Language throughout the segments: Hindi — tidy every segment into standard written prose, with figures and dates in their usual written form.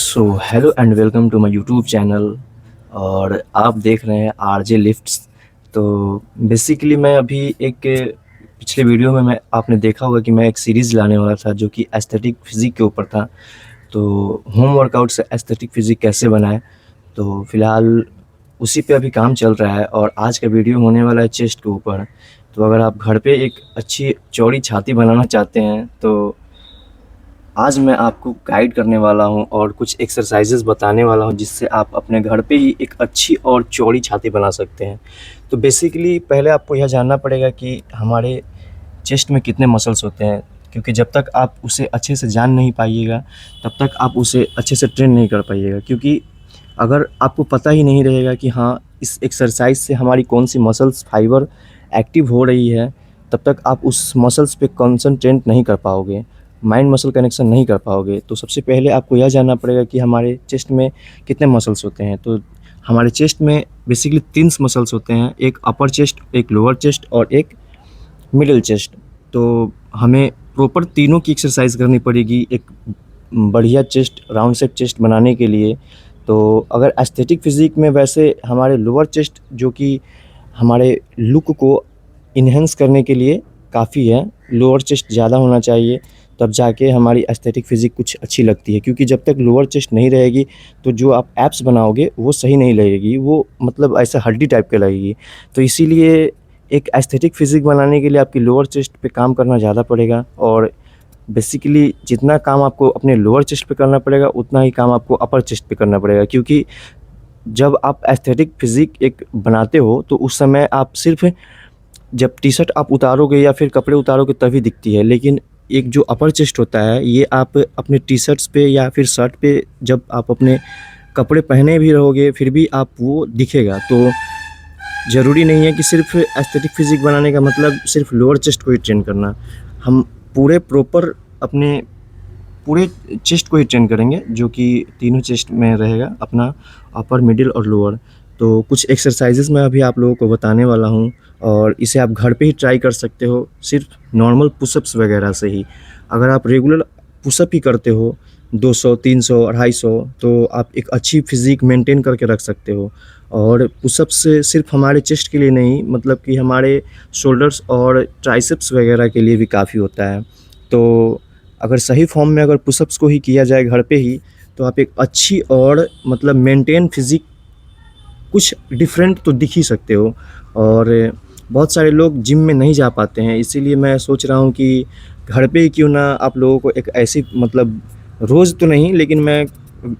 So hello and welcome to my YouTube channel. और आप देख रहे हैं आरजे लिफ्ट्स। तो बेसिकली मैं अभी एक पिछले वीडियो में मैं आपने देखा होगा कि मैं एक सीरीज़ लाने वाला था जो कि एस्थेटिक फिज़िक के ऊपर था। तो होम वर्कआउट से एस्थेटिक फिज़िक कैसे बनाएं, तो फ़िलहाल उसी पे अभी काम चल रहा है। और आज का वीडियो होने वाला है चेस्ट के ऊपर। तो अगर आप घर पे एक अच्छी चौड़ी छाती बनाना चाहते हैं तो आज मैं आपको गाइड करने वाला हूं और कुछ एक्सरसाइजेस बताने वाला हूं जिससे आप अपने घर पे ही एक अच्छी और चौड़ी छाती बना सकते हैं। तो बेसिकली पहले आपको यह जानना पड़ेगा कि हमारे चेस्ट में कितने मसल्स होते हैं, क्योंकि जब तक आप उसे अच्छे से जान नहीं पाइएगा तब तक आप उसे अच्छे से ट्रेन नहीं कर पाइएगा। क्योंकि अगर आपको पता ही नहीं रहेगा कि हाँ, इस एक्सरसाइज से हमारी कौन सी मसल्स फाइबर एक्टिव हो रही है, तब तक आप उस मसल्स पे कंसंट्रेट नहीं कर पाओगे, माइंड मसल कनेक्शन नहीं कर पाओगे। तो सबसे पहले आपको यह जानना पड़ेगा कि हमारे चेस्ट में कितने मसल्स होते हैं। तो हमारे चेस्ट में बेसिकली 3 मसल्स होते हैं, एक अपर चेस्ट, एक लोअर चेस्ट और एक मिडिल चेस्ट। तो हमें प्रॉपर तीनों की एक्सरसाइज करनी पड़ेगी एक बढ़िया चेस्ट, राउंड शेप चेस्ट बनाने के लिए। तो अगर एस्थेटिक फिज़िक में वैसे हमारे लोअर चेस्ट जो कि हमारे लुक को इन्हेंस करने के लिए काफ़ी है, लोअर चेस्ट ज़्यादा होना चाहिए, तब जाके हमारी एस्थेटिक फिज़िक कुछ अच्छी लगती है। क्योंकि जब तक लोअर चेस्ट नहीं रहेगी तो जो आप एब्स बनाओगे वो सही नहीं लगेगी, वो मतलब ऐसा हड्डी टाइप की लगेगी। तो इसीलिए एक एस्थेटिक फिज़िक बनाने के लिए आपकी लोअर चेस्ट पे काम करना ज़्यादा पड़ेगा। और बेसिकली जितना काम आपको अपने लोअर चेस्ट पे करना पड़ेगा उतना ही काम आपको अपर चेस्ट पे करना पड़ेगा। क्योंकि जब आप एस्थेटिक फिज़िक एक बनाते हो तो उस समय आप सिर्फ जब टी शर्ट आप उतारोगे या फिर कपड़े उतारोगे तभी दिखती है, लेकिन एक जो अपर चेस्ट होता है ये आप अपने टी शर्ट्स पे या फिर शर्ट पे जब आप अपने कपड़े पहने भी रहोगे फिर भी आप वो दिखेगा। तो ज़रूरी नहीं है कि सिर्फ एस्थेटिक फिज़िक बनाने का मतलब सिर्फ लोअर चेस्ट को ही ट्रेन करना। हम पूरे प्रॉपर अपने पूरे चेस्ट को ही ट्रेन करेंगे, जो कि तीनों चेस्ट में रहेगा अपना, अपर, मिडिल और लोअर। तो कुछ एक्सरसाइजेस मैं अभी आप लोगों को बताने वाला हूँ और इसे आप घर पे ही ट्राई कर सकते हो सिर्फ नॉर्मल पुशअप्स वगैरह से ही। अगर आप रेगुलर पुशअप ही करते हो 200, 300, 250, तो आप एक अच्छी फिज़िक मेंटेन करके रख सकते हो। और पुशअप्स सिर्फ हमारे चेस्ट के लिए नहीं, मतलब कि हमारे शोल्डर्स और ट्राइसेप्स वगैरह के लिए भी काफ़ी होता है। तो अगर सही फॉर्म में अगर पुशअप्स को ही किया जाए घर पे ही तो आप एक अच्छी और मतलब मेंटेन फिज़िक कुछ डिफरेंट तो दिख ही सकते हो। और बहुत सारे लोग जिम में नहीं जा पाते हैं, इसीलिए मैं सोच रहा हूँ कि घर पे ही क्यों ना आप लोगों को एक ऐसी, मतलब रोज़ तो नहीं लेकिन मैं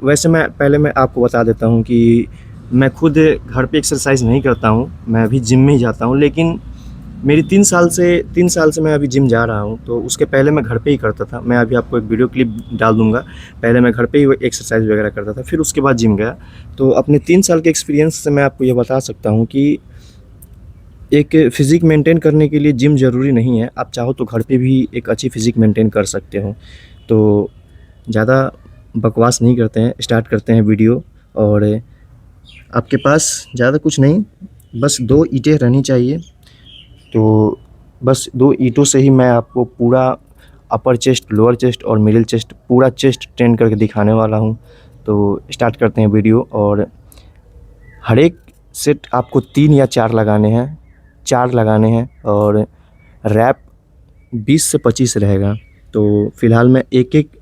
पहले मैं आपको बता देता हूँ कि मैं खुद घर पे एक्सरसाइज नहीं करता हूँ, मैं अभी जिम में ही जाता हूँ। लेकिन मेरी 3 साल से मैं अभी जिम जा रहा हूँ। तो उसके पहले मैं घर पे ही करता था। मैं अभी आपको एक वीडियो क्लिप डाल दूँगा। पहले मैं घर पे ही एक्सरसाइज वगैरह करता था, फिर उसके बाद जिम गया। तो अपने 3 साल के एक्सपीरियंस से मैं आपको ये बता सकता हूँ कि एक फ़िज़िक मेंटेन करने के लिए जिम ज़रूरी नहीं है। आप चाहो तो घर पे भी एक अच्छी फ़िज़िक मेंटेन कर सकते हो। तो ज़्यादा बकवास नहीं करते हैं, स्टार्ट करते हैं वीडियो। और आपके पास ज़्यादा कुछ नहीं, बस 2 ईंटें रहनी चाहिए। तो बस 2 ईंटों से ही मैं आपको पूरा अपर चेस्ट, लोअर चेस्ट और मिडिल चेस्ट, पूरा चेस्ट ट्रेन करके दिखाने वाला हूँ। तो स्टार्ट करते हैं वीडियो। और हर एक सेट आपको 3 या 4 लगाने हैं, 4 लगाने हैं। और रैप 20 से 25 रहेगा। तो फ़िलहाल मैं एक-एक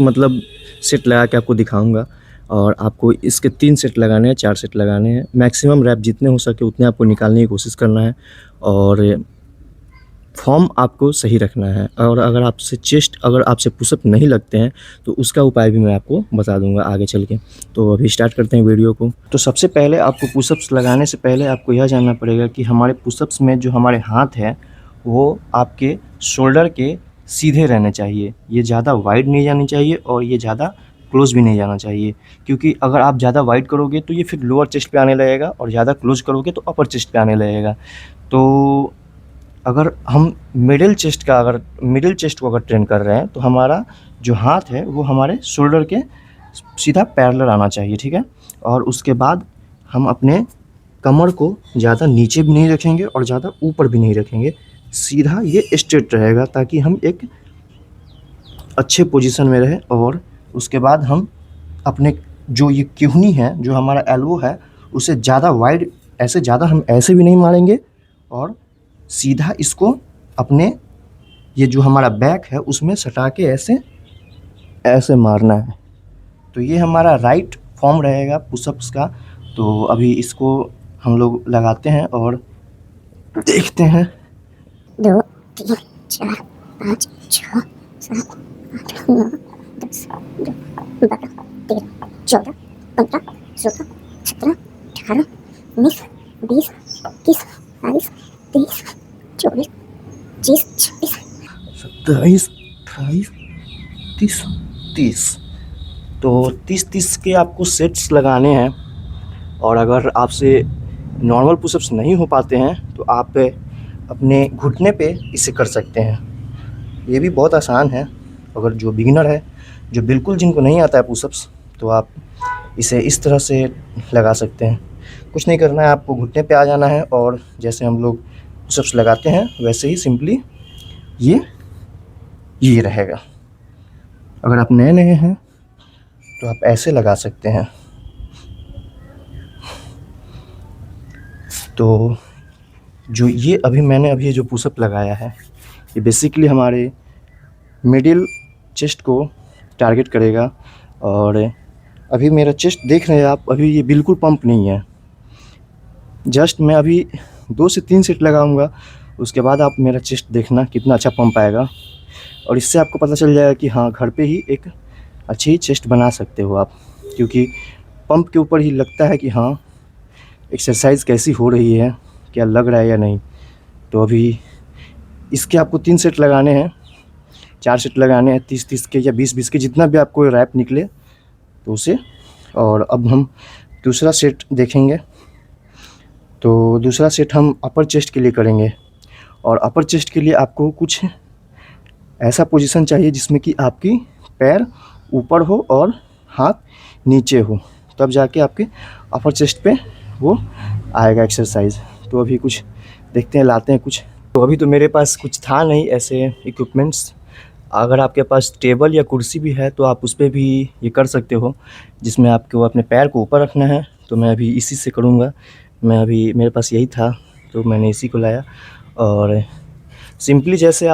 मतलब सेट लगा के आपको दिखाऊँगा। और आपको इसके 3 सेट लगाने हैं, 4 सेट लगाने हैं। मैक्सिमम रैप जितने हो सके उतने आपको निकालने की कोशिश करना है और फॉर्म आपको सही रखना है। और अगर आपसे पुशअप नहीं लगते हैं तो उसका उपाय भी मैं आपको बता दूंगा आगे चल के। तो अभी स्टार्ट करते हैं वीडियो को। तो सबसे पहले आपको पुशअप्स लगाने से पहले आपको यह जानना पड़ेगा कि हमारे पुशअप्स में जो हमारे हाथ है वो आपके शोल्डर के सीधे रहने चाहिए। ये ज़्यादा वाइड नहीं जानी चाहिए और ये ज़्यादा क्लोज भी नहीं जाना चाहिए। क्योंकि अगर आप ज़्यादा वाइड करोगे तो ये फिर लोअर चेस्ट पे आने लगेगा और ज़्यादा क्लोज करोगे तो अपर चेस्ट पे आने लगेगा। तो अगर हम मिडिल चेस्ट को अगर ट्रेन कर रहे हैं तो हमारा जो हाथ है वो हमारे शोल्डर के सीधा पैरेलल आना चाहिए, ठीक है। और उसके बाद हम अपने कमर को ज़्यादा नीचे भी नहीं रखेंगे और ज़्यादा ऊपर भी नहीं रखेंगे, सीधा ये स्ट्रेट रहेगा ताकि हम एक अच्छे पोजीशन में रहें। और उसके बाद हम अपने जो ये किहनी है, जो हमारा एल्बो है, उसे ज़्यादा वाइड, ऐसे ज़्यादा हम ऐसे भी नहीं मारेंगे और सीधा इसको अपने ये जो हमारा बैक है उसमें सटा के ऐसे ऐसे मारना है। तो ये हमारा राइट फॉर्म रहेगा पुशअप्स का। तो अभी इसको हम लोग लगाते हैं और देखते हैं। 2 3 4 5 6 7 8 9 10 11 12 13 14 15 16 17 18 19 20 21 22 23 24 25 27 28 30 30। तो 30 के आपको सेट्स लगाने हैं। और अगर आपसे नॉर्मल पुशअप्स नहीं हो पाते हैं तो आप अपने घुटने पे इसे कर सकते हैं। ये भी बहुत आसान है। अगर जो बिगिनर है, जो बिल्कुल जिनको नहीं आता है पुशअप्स, तो आप इसे इस तरह से लगा सकते हैं। कुछ नहीं करना है, आपको घुटने पे आ जाना है और जैसे हम लोग पुशअप्स लगाते हैं वैसे ही सिंपली ये रहेगा। अगर आप नए नए हैं तो आप ऐसे लगा सकते हैं। तो जो ये मैंने जो पुशअप लगाया है, ये बेसिकली हमारे मिडिल चेस्ट को टारगेट करेगा। और अभी मेरा चेस्ट देख रहे हैं आप, अभी ये बिल्कुल पंप नहीं है। जस्ट मैं अभी 2 से 3 सेट लगाऊंगा, उसके बाद आप मेरा चेस्ट देखना कितना अच्छा पंप आएगा। और इससे आपको पता चल जाएगा कि हाँ, घर पे ही एक अच्छी चेस्ट बना सकते हो आप, क्योंकि पंप के ऊपर ही लगता है कि हाँ एक्सरसाइज कैसी हो रही है, क्या लग रहा है या नहीं। तो अभी इसके आपको 3 सेट लगाने हैं, 4 सेट लगाने हैं, 30-30 के या 20-20 के, जितना भी आपको रैप निकले तो उसे। और अब हम दूसरा सेट देखेंगे। तो दूसरा सेट हम अपर चेस्ट के लिए करेंगे। और अपर चेस्ट के लिए आपको कुछ ऐसा पोजीशन चाहिए जिसमें कि आपकी पैर ऊपर हो और हाथ नीचे हो, तब जाके आपके अपर चेस्ट पे वो आएगा एक्सरसाइज। तो अभी कुछ देखते हैं, लाते हैं कुछ। तो अभी तो मेरे पास कुछ था नहीं ऐसे इक्विपमेंट्स। अगर आपके पास टेबल या कुर्सी भी है तो आप उस पर भी ये कर सकते हो, जिसमें आपको अपने पैर को ऊपर रखना है। तो मैं अभी इसी से करूँगा। मैं अभी मेरे पास यही था तो मैंने इसी को लाया। और सिंपली जैसे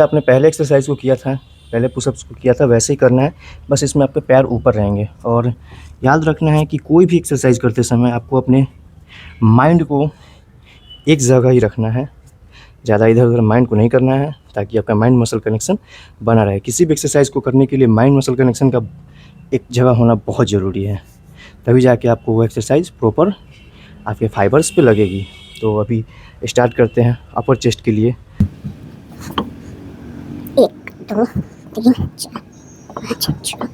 आपने पहले एक्सरसाइज को किया था, पहले पुशअप्स को किया था, वैसे ही करना है। बस इसमें आपके पैर ऊपर रहेंगे। और याद रखना है कि कोई भी एक्सरसाइज करते समय आपको अपने माइंड को एक जगह ही रखना है, ज़्यादा इधर उधर माइंड को नहीं करना है, ताकि आपका माइंड मसल कनेक्शन बना रहे। किसी भी एक्सरसाइज को करने के लिए माइंड मसल कनेक्शन का एक जगह होना बहुत ज़रूरी है, तभी जाके आपको वो एक्सरसाइज प्रॉपर आपके फाइबर्स पे लगेगी। तो अभी स्टार्ट करते हैं अपर चेस्ट के लिए। 1 2 3 4 5 6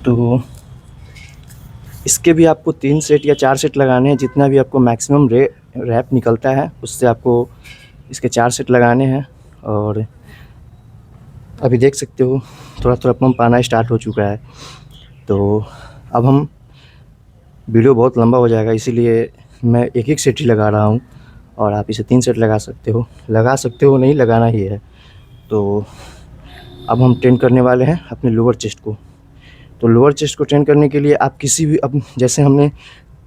तो इसके भी आपको 3 सेट या 4 सेट लगाने हैं, जितना भी आपको मैक्सिमम रैप निकलता है उससे आपको इसके 4 सेट लगाने हैं। और अभी देख सकते हो थोड़ा थोड़ा पंप आना स्टार्ट हो चुका है। तो अब हम वीडियो बहुत लंबा हो जाएगा, इसीलिए मैं एक एक सेट ही लगा रहा हूँ। और आप इसे 3 सेट लगा सकते हो नहीं, लगाना ही है। तो अब हम ट्रेन करने वाले हैं अपने लोअर चेस्ट को। तो लोअर चेस्ट को ट्रेन करने के लिए आप किसी भी, अब जैसे हमने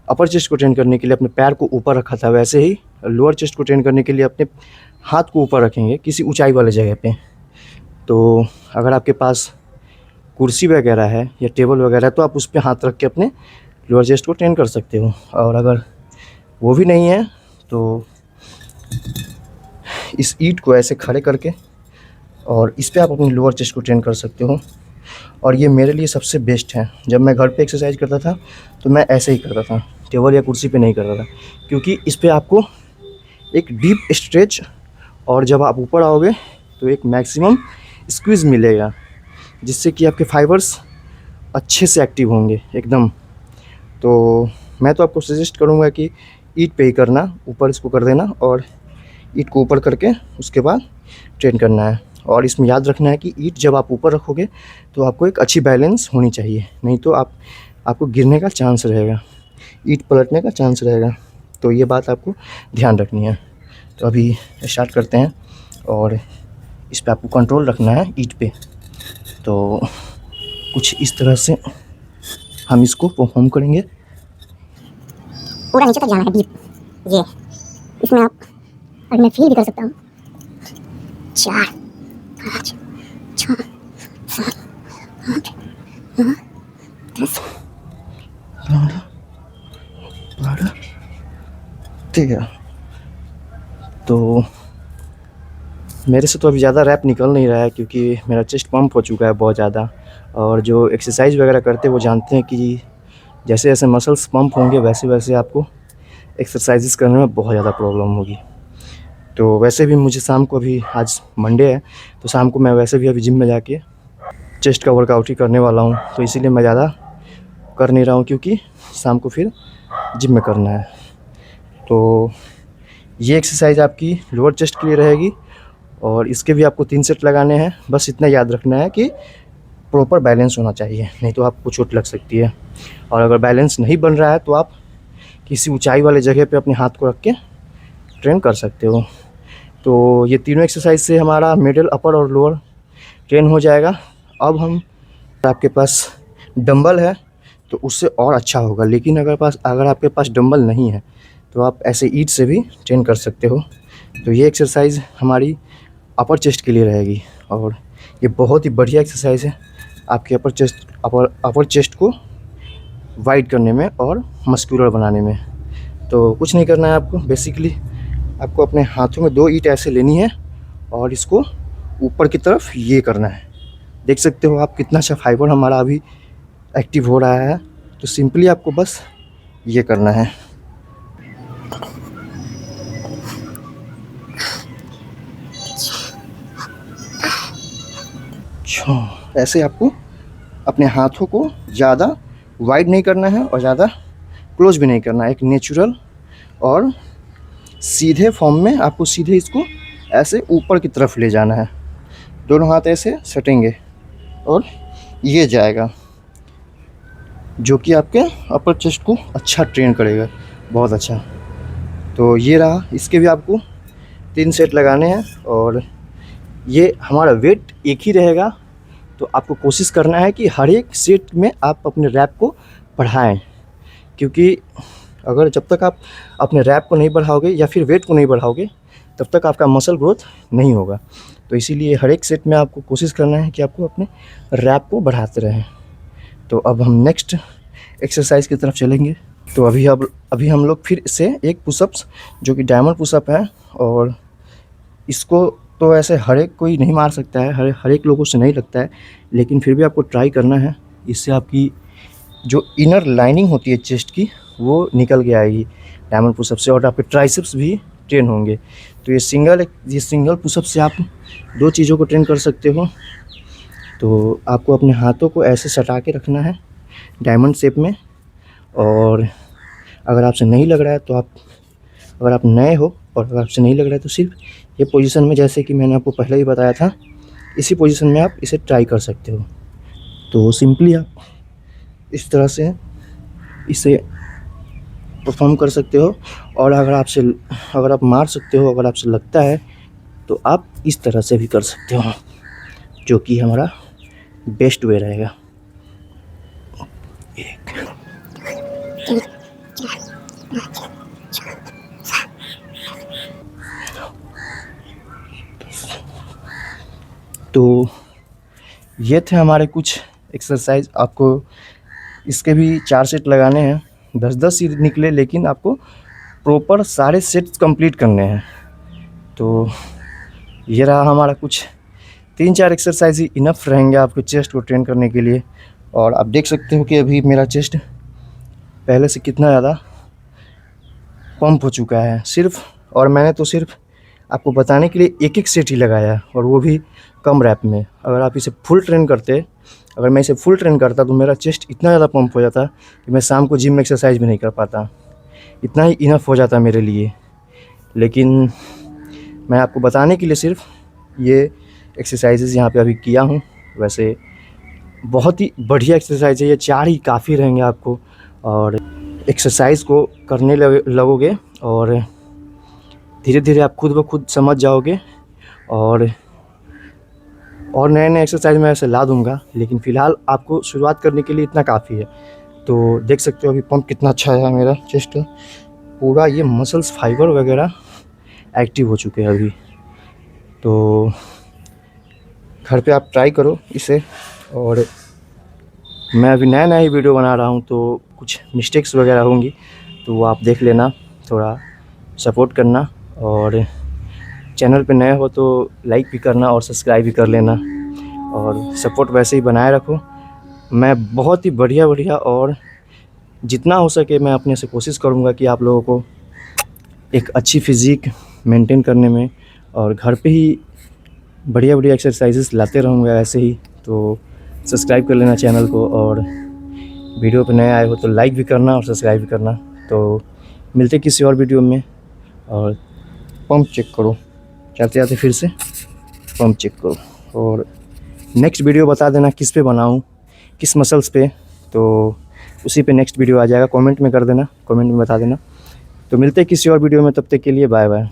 अपर चेस्ट को ट्रेन करने के लिए अपने पैर को ऊपर रखा था, वैसे ही लोअर चेस्ट को ट्रेन करने के लिए अपने हाथ को ऊपर रखेंगे किसी ऊंचाई वाले जगह पे। तो अगर आपके पास कुर्सी वगैरह है या टेबल वगैरह है तो आप उस पर हाथ रख के अपने लोअर चेस्ट को ट्रेन कर सकते हो। और अगर वो भी नहीं है तो इस ईंट को ऐसे खड़े करके और इस पर आप अपनी लोअर चेस्ट को ट्रेन कर सकते हो। और ये मेरे लिए सबसे बेस्ट है। जब मैं घर पे एक्सरसाइज करता था तो मैं ऐसे ही करता था, टेबल या कुर्सी पे नहीं करता था, क्योंकि इस पर आपको एक डीप स्ट्रेच और जब आप ऊपर आओगे तो एक मैक्सिमम स्क्वीज़ मिलेगा, जिससे कि आपके फाइबर्स अच्छे से एक्टिव होंगे एकदम। तो मैं तो आपको सजेस्ट करूँगा कि ईंट पे ही करना, ऊपर इसको कर देना और ईंट को ऊपर करके उसके बाद ट्रेन करना है। और इसमें याद रखना है कि ईंट जब आप ऊपर रखोगे तो आपको एक अच्छी बैलेंस होनी चाहिए, नहीं तो आपको गिरने का चांस रहेगा, ईंट पलटने का चांस रहेगा। तो ये बात आपको ध्यान रखनी है। तो अभी स्टार्ट करते हैं और इस पे आपको कंट्रोल रखना है ईंट पे। तो कुछ इस तरह से हम इसको परफॉर्म करेंगे। पूरा नीचे तक जाना है डीप। ये इसमें आप, और मैं फील भी कर सकता हूँ, 4 5 6 7 8 9 10 12 13। तो मेरे से तो अभी ज़्यादा रैप निकल नहीं रहा है क्योंकि मेरा चेस्ट पम्प हो चुका है बहुत ज़्यादा। और जो एक्सरसाइज वगैरह करते हैं वो जानते हैं कि जैसे जैसे मसल्स पंप होंगे वैसे वैसे आपको एक्सरसाइजेस करने में बहुत ज़्यादा प्रॉब्लम होगी। तो वैसे भी मुझे शाम को, अभी आज मंडे है तो शाम को मैं वैसे भी अभी जिम में जाके चेस्ट का वर्कआउट ही करने वाला हूँ। तो इसीलिए मैं ज़्यादा कर नहीं रहा हूँ क्योंकि शाम को फिर जिम में करना है। तो ये एक्सरसाइज आपकी लोअर चेस्ट के लिए रहेगी और इसके भी आपको 3 सेट लगाने हैं। बस इतना याद रखना है कि प्रॉपर बैलेंस होना चाहिए, नहीं तो आपको चोट लग सकती है। और अगर बैलेंस नहीं बन रहा है तो आप किसी ऊंचाई वाले जगह पे अपने हाथ को रख के ट्रेन कर सकते हो। तो ये तीनों एक्सरसाइज से हमारा मिडिल, अपर और लोअर ट्रेन हो जाएगा। अब हम, आपके पास डंबल है तो उससे और अच्छा होगा, लेकिन अगर आपके पास डंबल नहीं है तो आप ऐसे ईंट से भी ट्रेन कर सकते हो। तो ये एक्सरसाइज हमारी अपर चेस्ट के लिए रहेगी और ये बहुत ही बढ़िया एक्सरसाइज है आपके अपर चेस्ट को वाइड करने में और मस्कुलर बनाने में। तो कुछ नहीं करना है आपको, बेसिकली आपको अपने हाथों में 2 ईंट ऐसे लेनी है और इसको ऊपर की तरफ ये करना है। देख सकते हो आप कितना अच्छा फाइबर हमारा अभी एक्टिव हो रहा है। तो सिंपली आपको बस ये करना है। ऐसे आपको अपने हाथों को ज़्यादा वाइड नहीं करना है और ज़्यादा क्लोज भी नहीं करना है। एक नेचुरल और सीधे फॉर्म में आपको सीधे इसको ऐसे ऊपर की तरफ ले जाना है। दोनों हाथ ऐसे सटेंगे और ये जाएगा, जो कि आपके अपर चेस्ट को अच्छा ट्रेन करेगा, बहुत अच्छा। तो ये रहा, इसके भी आपको 3 सेट लगाने हैं और ये हमारा वेट एक ही रहेगा। तो आपको कोशिश करना है कि हर एक सेट में आप अपने रैप को बढ़ाएं, क्योंकि अगर जब तक आप अपने रैप को नहीं बढ़ाओगे या फिर वेट को नहीं बढ़ाओगे तब तक आपका मसल ग्रोथ नहीं होगा। तो इसीलिए हर एक सेट में आपको कोशिश करना है कि आपको अपने रैप को बढ़ाते रहें। तो अब हम नेक्स्ट एक्सरसाइज की तरफ चलेंगे। तो अभी हम लोग फिर से एक पुशअप्स, जो कि डायमंड पुशअप है, और इसको तो ऐसे हर एक कोई नहीं मार सकता है, हर एक लोगों से नहीं लगता है, लेकिन फिर भी आपको ट्राई करना है। इससे आपकी जो इनर लाइनिंग होती है चेस्ट की वो निकल के आएगी डायमंड पुशअप से, और आपके ट्राइसेप्स भी ट्रेन होंगे। तो ये सिंगल पुशअप से आप 2 चीज़ों को ट्रेन कर सकते हो। तो आपको अपने हाथों को ऐसे सटा के रखना है डायमंड शेप में, और अगर आपसे नहीं लग रहा है तो अगर आप नए हो और अगर आपसे नहीं लग रहा है तो सिर्फ ये पोजीशन में, जैसे कि मैंने आपको पहले ही बताया था, इसी पोजीशन में आप इसे ट्राई कर सकते हो। तो सिंपली आप इस तरह से इसे परफॉर्म कर सकते हो, और अगर आप मार सकते हो, अगर आपसे लगता है तो आप इस तरह से भी कर सकते हो, जो कि हमारा बेस्ट वे रहेगा। तो ये थे हमारे कुछ एक्सरसाइज। आपको इसके भी 4 सेट लगाने हैं, 10-10 ही निकले, लेकिन आपको प्रॉपर सारे सेट्स कंप्लीट करने हैं। तो ये रहा हमारा कुछ 3-4 एक्सरसाइज ही इनफ रहेंगे आपके चेस्ट को ट्रेन करने के लिए। और आप देख सकते हो कि अभी मेरा चेस्ट पहले से कितना ज़्यादा पंप हो चुका है और मैंने तो सिर्फ आपको बताने के लिए एक सेट ही लगाया, और वो भी कम रैप में। अगर मैं इसे फुल ट्रेन करता तो मेरा चेस्ट इतना ज़्यादा पंप हो जाता कि मैं शाम को जिम में एक्सरसाइज भी नहीं कर पाता। इतना ही इनफ हो जाता मेरे लिए। लेकिन मैं आपको बताने के लिए सिर्फ ये एक्सरसाइजेज़ यहाँ पे अभी किया हूँ। वैसे बहुत ही बढ़िया एक्सरसाइज है ये, 4 ही काफ़ी रहेंगे आपको। और एक्सरसाइज को करने लगोगे और धीरे धीरे आप खुद ब खुद समझ जाओगे। और नए-नए एक्सरसाइज मैं ऐसे ला दूँगा, लेकिन फ़िलहाल आपको शुरुआत करने के लिए इतना काफ़ी है। तो देख सकते हो अभी पंप कितना अच्छा है मेरा चेस्ट का, पूरा ये मसल्स फाइबर वगैरह एक्टिव हो चुके हैं अभी। तो घर पे आप ट्राई करो इसे। और मैं अभी नया ही वीडियो बना रहा हूँ, तो कुछ मिस्टेक्स वगैरह होंगी, तो वो आप देख लेना, थोड़ा सपोर्ट करना। और चैनल पे नए हो तो लाइक भी करना और सब्सक्राइब भी कर लेना, और सपोर्ट वैसे ही बनाए रखो। मैं बहुत ही बढ़िया और जितना हो सके मैं अपने से कोशिश करूँगा कि आप लोगों को एक अच्छी फ़िज़िक मेंटेन करने में, और घर पे ही बढ़िया एक्सरसाइजेस लाते रहूँगा ऐसे ही। तो सब्सक्राइब कर लेना चैनल को, और वीडियो पे नए आए हो तो लाइक भी करना और सब्सक्राइब भी करना। तो मिलते किसी और वीडियो में। और पंप चेक करो, जाते फिर से पंप चेक करो। और नेक्स्ट वीडियो बता देना किस पे बनाऊँ, किस मसल्स पे, तो उसी पे नेक्स्ट वीडियो आ जाएगा। कमेंट में कर देना, कमेंट में बता देना। तो मिलते हैं किसी और वीडियो में, तब तक के लिए बाय बाय।